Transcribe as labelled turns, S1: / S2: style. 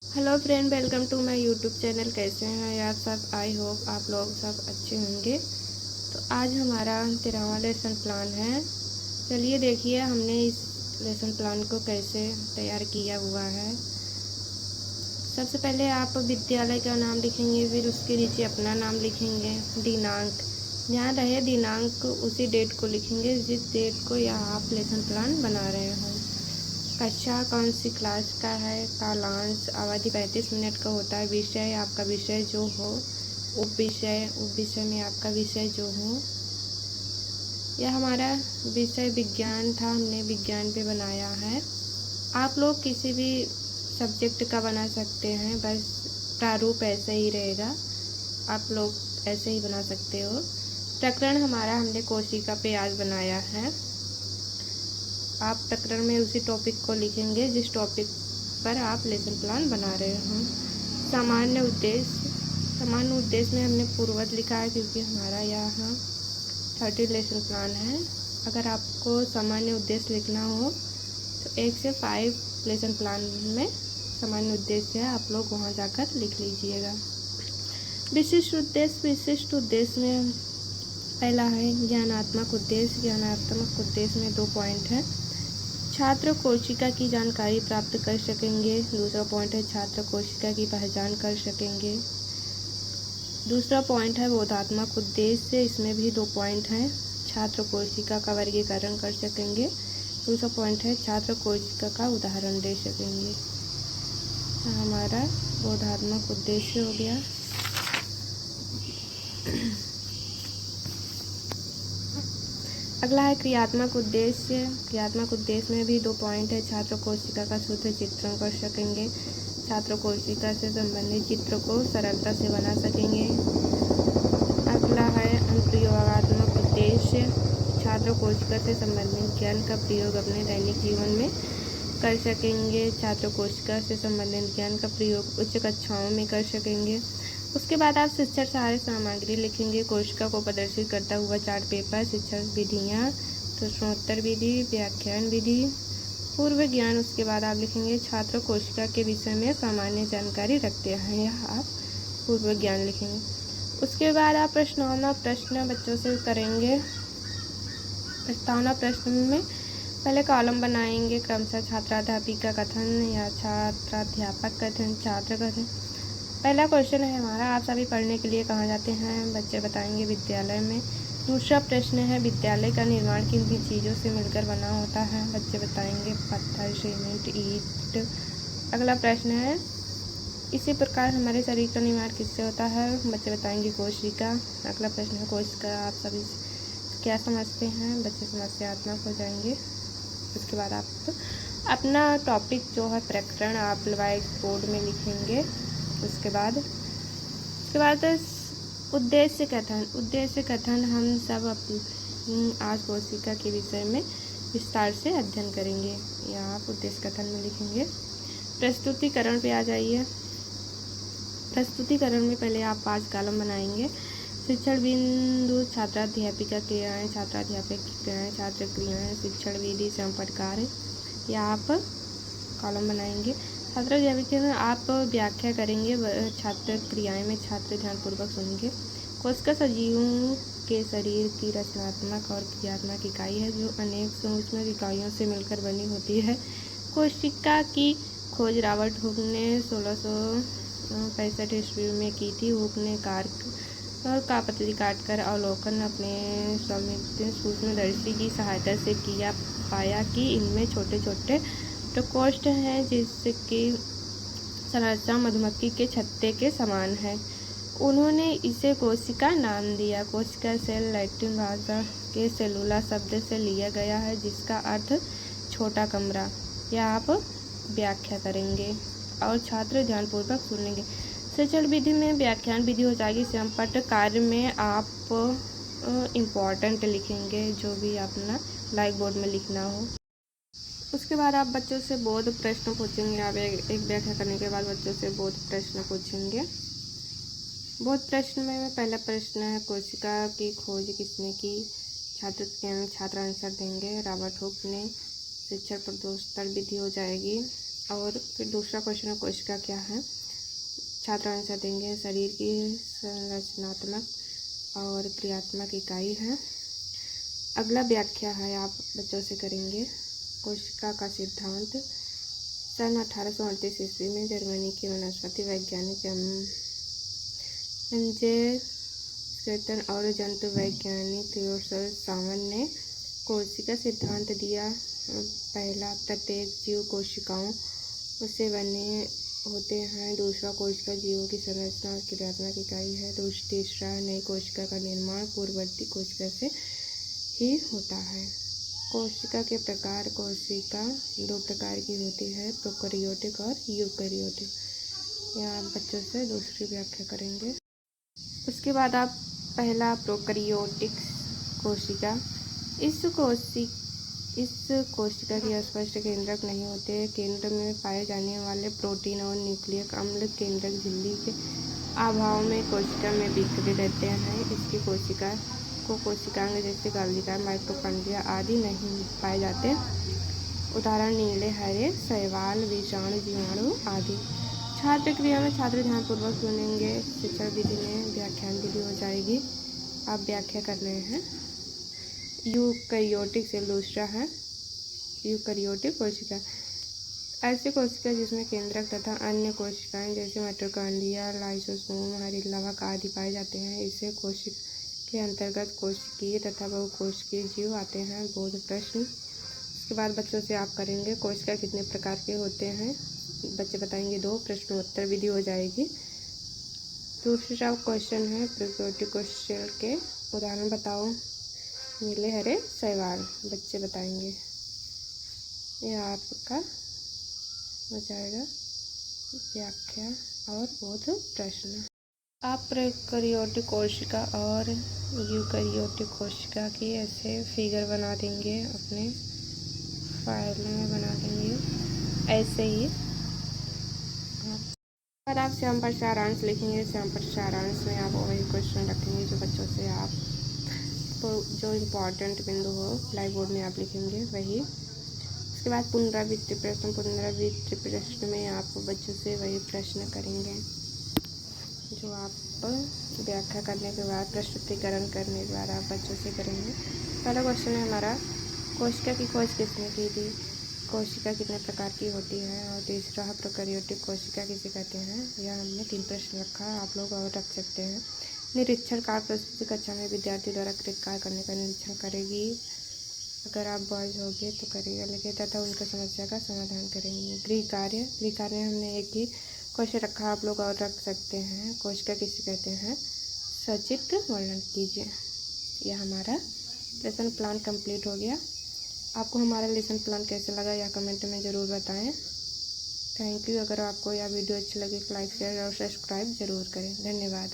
S1: Hello friend, welcome to my YouTube channel. कैसे हैं आप सब? आई होप आप लोग सब अच्छे होंगे। तो आज हमारा 13वां लेसन प्लान है। चलिए देखिए हमने इस लेसन प्लान को कैसे तैयार किया हुआ है। सबसे पहले आप विद्यालय का नाम लिखेंगे, फिर उसके नीचे अपना नाम लिखेंगे। दिनांक, जहाँ रहे दिनांक उसी डेट को लिखेंगे जिस डेट को यह आप लेसन प्लान बना रहे हो। कक्षा कौन सी क्लास का है, कालांश, अवधि 35 मिनट का होता है। विषय आपका विषय जो हो, उप विषय में आपका विषय जो हो। यह हमारा विषय विज्ञान था, हमने विज्ञान पे बनाया है। आप लोग किसी भी सब्जेक्ट का बना सकते हैं, बस प्रारूप ऐसे ही रहेगा, आप लोग ऐसे ही बना सकते हो। प्रकरण हमारा हमने कोशिका पे आज बनाया है। आप प्रकरण में उसी टॉपिक को लिखेंगे जिस टॉपिक पर आप लेसन प्लान बना रहे हो। सामान्य उद्देश्य में हमने पूर्वज लिखा है क्योंकि हमारा यहाँ 30 लेसन प्लान है। अगर आपको सामान्य उद्देश्य लिखना हो तो 1 से 5 लेसन प्लान में सामान्य उद्देश्य है, आप लोग वहाँ जाकर लिख लीजिएगा। विशिष्ट उद्देश्य में पहला है ज्ञानात्मक उद्देश्य। ज्ञानात्मक उद्देश्य में 2 पॉइंट हैं। छात्र कोशिका की जानकारी प्राप्त कर सकेंगे। दूसरा पॉइंट है छात्र कोशिका की पहचान कर सकेंगे। दूसरा पॉइंट है बोधात्मक उद्देश्य, इसमें भी 2 पॉइंट हैं। छात्र कोशिका का वर्गीकरण कर सकेंगे। दूसरा पॉइंट है छात्र कोशिका का उदाहरण दे सकेंगे। हमारा बोधात्मक उद्देश्य हो गया। अगला है क्रियात्मक उद्देश्य। क्रियात्मक उद्देश्य में भी 2 पॉइंट है। छात्र कोशिका का शुद्ध चित्रण कर सकेंगे। छात्र कोशिका से संबंधित चित्र को सरलता से बना सकेंगे। अगला है अनुप्रयोगात्मक उद्देश्य। छात्र कोशिका से संबंधित ज्ञान का प्रयोग अपने दैनिक जीवन में कर सकेंगे। छात्र कोशिका से संबंधित ज्ञान का प्रयोग उच्च कक्षाओं में कर सकेंगे। उसके बाद आप शिक्षण सहायक सामग्री लिखेंगे। कोशिका को प्रदर्शित करता हुआ चार्ट पेपर, शिक्षण विधियाँ, प्रश्नोत्तर विधि, व्याख्यान विधि, पूर्व ज्ञान। उसके बाद आप लिखेंगे छात्र कोशिका के विषय में सामान्य जानकारी रखते हैं, यह आप पूर्व ज्ञान लिखेंगे। उसके बाद आप प्रश्न बच्चों से करेंगे। प्रस्तावना प्रश्न में पहले कॉलम बनाएंगे, क्रमशः छात्राध्यापिका कथन या छात्राध्यापक कथन, छात्र कथन। पहला क्वेश्चन है हमारा, आप सभी पढ़ने के लिए कहाँ जाते हैं? बच्चे बताएंगे विद्यालय में। दूसरा प्रश्न है विद्यालय का निर्माण किन किन चीज़ों से मिलकर बना होता है? बच्चे बताएंगे पत्थर, सीमेंट, ईंट। अगला प्रश्न है इसी प्रकार हमारे शरीर का निर्माण किससे होता है? बच्चे बताएंगे कोशिका। अगला प्रश्न है कोशिका आप सभी क्या समझते हैं? बच्चे समस्यात्मक हो जाएंगे। उसके बाद आप अपना टॉपिक जो है प्रकरण आप व्हाइट बोर्ड में लिखेंगे। उसके बाद उद्देश्य कथन हम सब आज कोशिका के विषय में विस्तार से अध्ययन करेंगे। यहाँ आप उद्देश्य कथन में लिखेंगे। प्रस्तुतिकरण पे आ जाइए। प्रस्तुतिकरण में पहले आप 5 कॉलम बनाएंगे। शिक्षण बिंदु, छात्राध्यापिका क्रियाएँ, छात्राध्यापक की क्रियाएँ, छात्र क्रियाएँ, शिक्षण विधि, संपर्क कार्य, या आप कॉलम बनाएंगे। छात्राध्यापिका में आप व्याख्या करेंगे। छात्र क्रियाएँ में छात्र ध्यानपूर्वक सुनेंगे। कोशिका सजीवों के शरीर की रचनात्मक और क्रियात्मक इकाई है जो अनेक सूक्ष्म इकाइयों से मिलकर बनी होती है। कोशिका की खोज रॉबर्ट हुक ने 1665 ईस्वी में की थी। हुक ने कार्क का पतली काटकर अवलोकन अपने सूक्ष्मदर्शी की सहायता से पाया कि इनमें छोटे छोटे प्रकोष्ठ हैं जिसकी संरचना मधुमक्खी के छत्ते के समान है। उन्होंने इसे कोशिका नाम दिया। कोशिका सेल लैटिन भाषा के सेलुला शब्द से लिया गया है जिसका अर्थ छोटा कमरा। यह आप व्याख्या करेंगे और छात्र ध्यानपूर्वक सुनेंगे। शिक्षण विधि में व्याख्यान विधि हो जाएगी। संपर्क कार्य में आप इम्पोर्टेंट लिखेंगे जो भी अपना ब्लैक बोर्ड में लिखना हो। उसके बाद आप बच्चों से बोध प्रश्न पूछेंगे। आप एक व्याख्या करने के बाद बच्चों से बोध प्रश्न पूछेंगे। बोध प्रश्न में पहला प्रश्न है कोशिका की खोज किसने की? छात्र आंसर देंगे। रॉबर्ट हुक ने। शिक्षण प्रश्नोत्तर विधि हो जाएगी। और फिर दूसरा क्वेश्चन है कोशिका क्या है। छात्र आंसर देंगे शरीर की संरचनात्मक और क्रियात्मक इकाई है। अगला व्याख्या है आप बच्चों से करेंगे कोशिका का सिद्धांत। सन 1838 ईस्वी में जर्मनी के वनस्पति वैज्ञानिक स्केटन और जंतु वैज्ञानिक थियोडोर सामन ने कोशिका सिद्धांत दिया। पहला, प्रत्येक जीव कोशिकाओं से बने होते हैं। दूसरा, कोशिका जीवों की संरचना और क्रियात्मक इकाई है। तीसरा, नई कोशिका का निर्माण पूर्ववर्ती कोशिका से ही होता है। कोशिका के प्रकार। कोशिका दो प्रकार की होती है, प्रोकैरियोटिक और यूकैरियोटिक। यहाँ बच्चों से दूसरी व्याख्या करेंगे। उसके बाद आप पहला, प्रोकैरियोटिक कोशिका। इस कोशिका की स्पष्ट केंद्रक नहीं होते। केंद्र में पाए जाने वाले प्रोटीन और न्यूक्लिक अम्ल केंद्रक झिल्ली के अभाव में कोशिका में बिखरे रहते हैं। इसकी कोशिका को कोशिकांग जैसे कोशिका, माइटोकॉन्ड्रिया आदि नहीं पाए जाते। उदाहरण नीले, हरे, शैवाल, विषाणु, जीवाणु आदि। छात्र क्रिया में छात्र ध्यानपूर्वक सुनेंगे। शिक्षण विधि में व्याख्यान विधि हो जाएगी। आप व्याख्या कर रहे हैं। Eukaryotic cell. दूसरा है यूकैरियोटिक कोशिका। ऐसी कोशिका जिसमें केंद्रक तथा अन्य कोशिकाएं जैसे माइटोकॉन्ड्रिया, लाइसोसोम, हरितलवक आदि पाए जाते हैं। इसे कोशिका के अंतर्गत कोशिकीय तथा बहुकोशिकीय जीव आते हैं। बोध प्रश्न। उसके बाद बच्चों से आप करेंगे कोशिका कितने प्रकार के होते हैं। बच्चे बताएंगे 2। प्रश्नोत्तर विधि हो जाएगी। दूसरा क्वेश्चन है प्रोकैरियोटिक कोशिका के उदाहरण बताओ। नीले, हरे, शैवाल। बच्चे बताएंगे। यह आपका हो जाएगा व्याख्या और बोध प्रश्न। आप प्रोकैरियोटिक कोशिका और यूकैरियोटिक कोशिका की ऐसे फिगर बना देंगे, अपने फाइल में बना देंगे ऐसे ही। और आप स्वयं पर सारांश लिखेंगे। स्वयं पर सारांश में आप वही क्वेश्चन रखेंगे जो बच्चों से आप जो इम्पोर्टेंट बिंदु हो ब्लैक बोर्ड में आप लिखेंगे वही। उसके बाद पुनरावृत्ति प्रश्न। पुनरावृत्ति प्रश्न में आप बच्चों से वही प्रश्न करेंगे जो आप व्याख्या करने के बाद प्रस्तुतिकरण करने के बाद आप बच्चों से करेंगे। पहला क्वेश्चन है हमारा, कोशिका की खोज किसने की थी? कोशिका कितने प्रकार की होती है? और तीसरा है प्रोकैरियोटिक कोशिका किसे कहते हैं? यह हमने 3 प्रश्न रखा है, आप लोग और रख सकते हैं। निरीक्षण कार्य। प्रस्तुति कक्षा में विद्यार्थी द्वारा कृत कार्य करने का निरीक्षण करेगी। अगर आप बॉयज होंगे तो करेगा लिखे तथा उनका समस्या का समाधान करेंगे। गृह कार्य। गृह कार्य हमने एक ही क्वेश्चन रखा, आप लोग और रख सकते हैं। कोशिका किसे कहते हैं? सचित्र वर्णन कीजिए। यह हमारा लेसन प्लान कंप्लीट हो गया। आपको हमारा लेसन प्लान कैसे लगा यह कमेंट में ज़रूर बताएं। Thank you. अगर आपको यह वीडियो अच्छी लगी तो लाइक, शेयर और सब्सक्राइब ज़रूर करें। धन्यवाद।